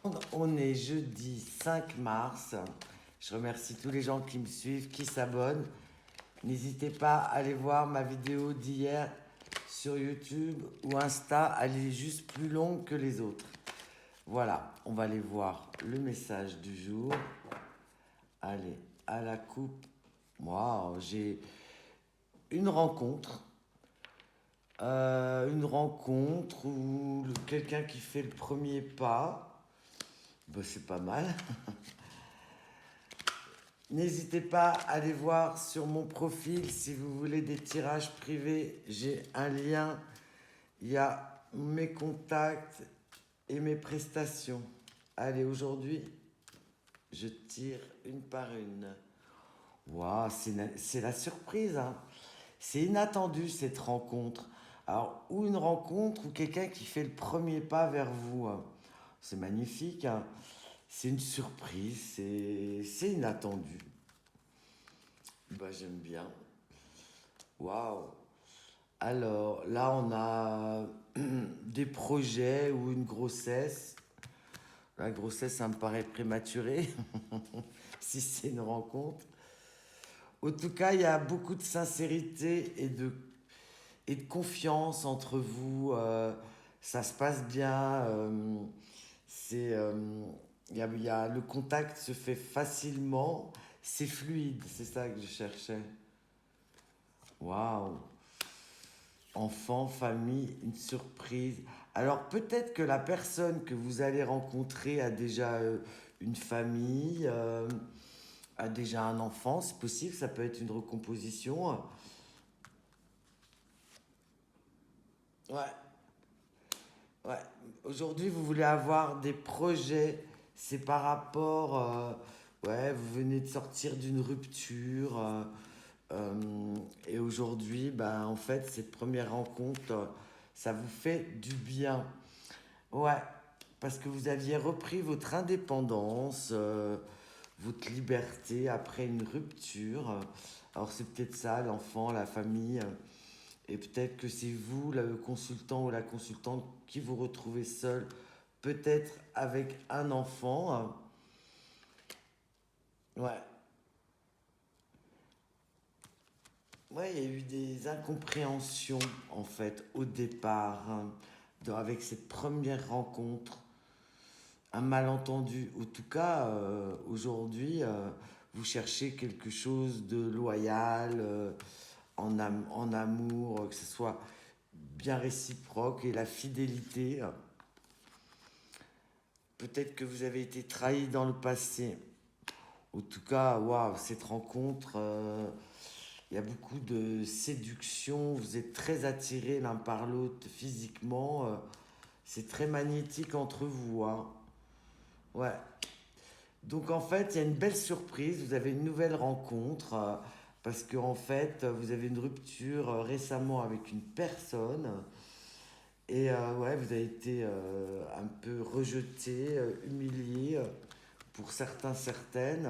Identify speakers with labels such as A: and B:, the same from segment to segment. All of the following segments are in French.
A: On est jeudi 5 mars. Je remercie tous les gens qui me suivent, qui s'abonnent. N'hésitez pas à aller voir ma vidéo d'hier sur YouTube ou Insta. Elle est juste plus longue que les autres. Voilà, on va aller voir le message du jour. Allez, à la coupe. Waouh, j'ai une rencontre. Une rencontre où quelqu'un qui fait le premier pas. Bah, c'est pas mal. N'hésitez pas à aller voir sur mon profil si vous voulez des tirages privés. J'ai un lien. Il y a mes contacts et mes prestations. Allez, aujourd'hui, je tire une par une. Waouh, c'est la surprise, hein. C'est inattendu cette rencontre. Alors, ou une rencontre ou quelqu'un qui fait le premier pas vers vous, hein. C'est magnifique, hein. C'est une surprise, c'est inattendu. Bah, j'aime bien. Waouh. Alors, là, on a des projets ou une grossesse. La grossesse, ça me paraît prématuré, si c'est une rencontre. En tout cas, il y a beaucoup de sincérité et de confiance entre vous. Ça se passe bien. C'est, le contact se fait facilement. C'est fluide, c'est ça que je cherchais. Waouh! Enfant, famille, une surprise. Alors peut-être que la personne que vous allez rencontrer a déjà une famille, a déjà un enfant, c'est possible, ça peut être une recomposition. Ouais, ouais. Aujourd'hui, vous voulez avoir des projets, c'est par rapport, ouais, vous venez de sortir d'une rupture, et aujourd'hui, ben, en fait, cette première rencontre, ça vous fait du bien. Ouais, parce que vous aviez repris votre indépendance, votre liberté après une rupture. Alors c'est peut-être ça, l'enfant, la famille. Et peut-être que c'est vous, là, le consultant ou la consultante, qui vous retrouvez seul, peut-être avec un enfant. Ouais, ouais, il y a eu des incompréhensions, en fait, au départ, hein, avec cette première rencontre. Un malentendu. En tout cas, aujourd'hui, vous cherchez quelque chose de loyal, en amour, que ce soit bien réciproque et la fidélité. Peut-être que vous avez été trahi dans le passé. En tout cas, waouh, cette rencontre, il y a beaucoup de séduction. Vous êtes très attirés l'un par l'autre physiquement. C'est très magnétique entre vous, hein. Ouais. Donc en fait, il y a une belle surprise, vous avez une nouvelle rencontre, parce que en fait, vous avez une rupture récemment avec une personne, et ouais, vous avez été un peu rejeté, humilié, pour certains, certaines.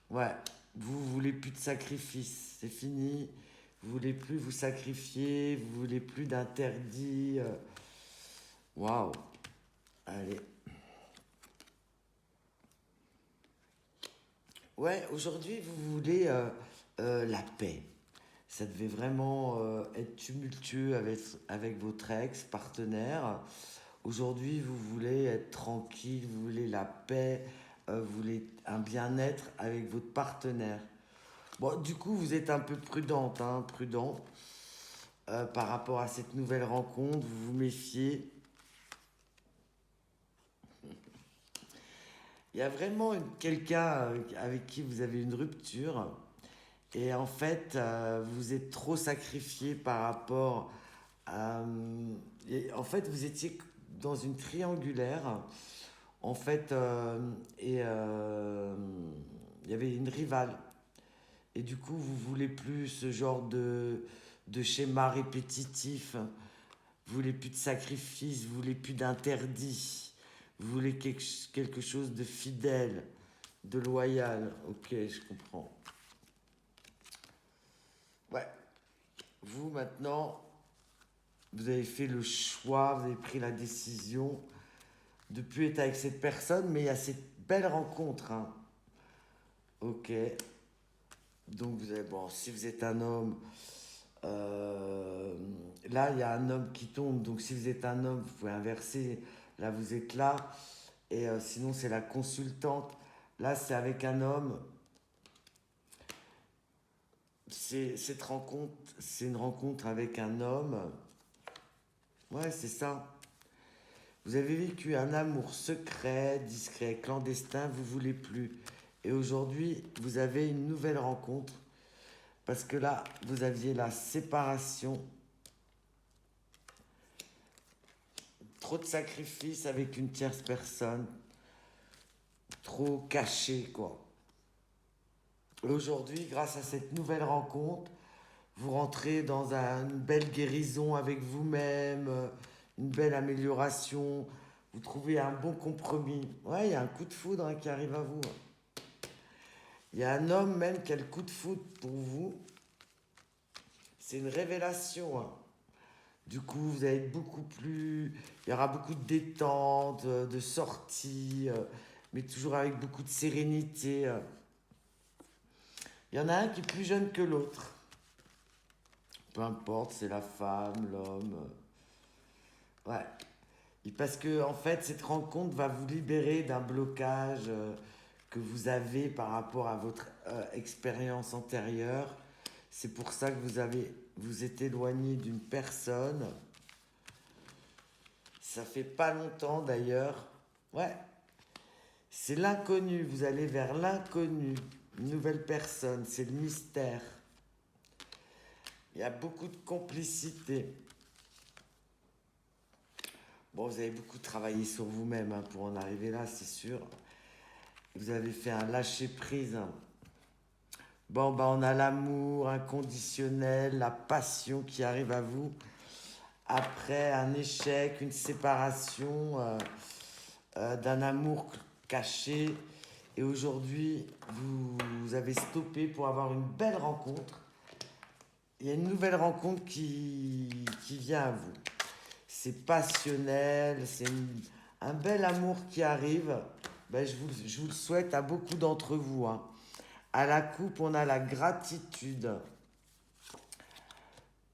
A: Ouais, vous voulez plus de sacrifice, c'est fini, vous voulez plus vous sacrifier, vous voulez plus d'interdits. Waouh, allez. Ouais, aujourd'hui, vous voulez la paix. Ça devait vraiment être tumultueux avec votre ex-partenaire. Aujourd'hui, vous voulez être tranquille, vous voulez la paix, vous voulez un bien-être avec votre partenaire. Bon, du coup, vous êtes un peu prudente, hein, prudent par rapport à cette nouvelle rencontre. Vous vous méfiez. Il y a vraiment quelqu'un avec qui vous avez une rupture. Et en fait, vous êtes trop sacrifié par rapport à... en fait, vous étiez dans une triangulaire. En fait, il y avait une rivale. Et du coup, vous voulez plus ce genre de schéma répétitif. Vous voulez plus de sacrifice, vous voulez plus d'interdit. Vous voulez quelque chose de fidèle, de loyal. Ok, je comprends. Ouais. Vous, maintenant, vous avez fait le choix, vous avez pris la décision de plus être avec cette personne, mais il y a cette belle rencontre, hein. Ok. Donc, vous avez, bon, si vous êtes un homme, là, il y a un homme qui tombe. Donc, si vous êtes un homme, vous pouvez inverser. Là, vous êtes là. Et sinon, c'est la consultante. Là, c'est avec un homme. Cette rencontre, c'est une rencontre avec un homme. Ouais, c'est ça. Vous avez vécu un amour secret, discret, clandestin, vous voulez plus. Et aujourd'hui, vous avez une nouvelle rencontre. Parce que là, vous aviez la séparation. Trop de sacrifices avec une tierce personne. Trop caché, quoi. Et aujourd'hui, grâce à cette nouvelle rencontre, vous rentrez dans une belle guérison avec vous-même, une belle amélioration. Vous trouvez un bon compromis. Ouais, il y a un coup de foudre, hein, qui arrive à vous. Il y a un homme même qui a le coup de foudre pour vous. C'est une révélation, hein. Du coup, vous allez être beaucoup plus... Il y aura beaucoup de détente, de sortie, mais toujours avec beaucoup de sérénité. Il y en a un qui est plus jeune que l'autre. Peu importe, c'est la femme, l'homme. Ouais. Et parce que, en fait, cette rencontre va vous libérer d'un blocage que vous avez par rapport à votre expérience antérieure. C'est pour ça que vous êtes éloigné d'une personne. Ça fait pas longtemps d'ailleurs. Ouais. C'est l'inconnu. Vous allez vers l'inconnu. Une nouvelle personne. C'est le mystère. Il y a beaucoup de complicité. Bon, vous avez beaucoup travaillé sur vous-même, hein, pour en arriver là, c'est sûr. Vous avez fait un lâcher-prise, hein. Bon, bah, on a l'amour inconditionnel, la passion qui arrive à vous après un échec, une séparation, d'un amour caché. Et aujourd'hui, vous avez stoppé pour avoir une belle rencontre. Il y a une nouvelle rencontre qui vient à vous. C'est passionnel, c'est un bel amour qui arrive. Ben, je vous le souhaite à beaucoup d'entre vous, hein. À la coupe, on a la gratitude.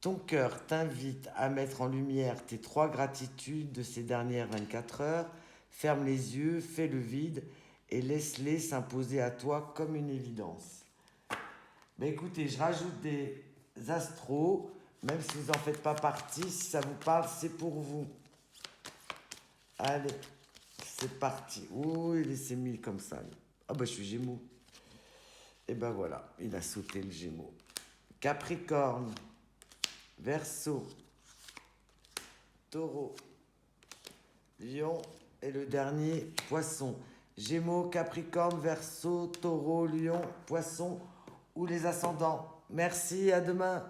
A: Ton cœur t'invite à mettre en lumière tes 3 gratitudes de ces dernières 24 heures. Ferme les yeux, fais le vide et laisse-les s'imposer à toi comme une évidence. Ben écoutez, je rajoute des astros, même si vous n'en faites pas partie, si ça vous parle, c'est pour vous. Allez, c'est parti. Oh, il s'est mis comme ça. Ah bah je suis Gémeaux. Et ben voilà, il a sauté le Gémeaux. Capricorne, Verseau, Taureau, Lion et le dernier, Poisson. Gémeaux, Capricorne, Verseau, Taureau, Lion, Poisson ou les ascendants. Merci, à demain.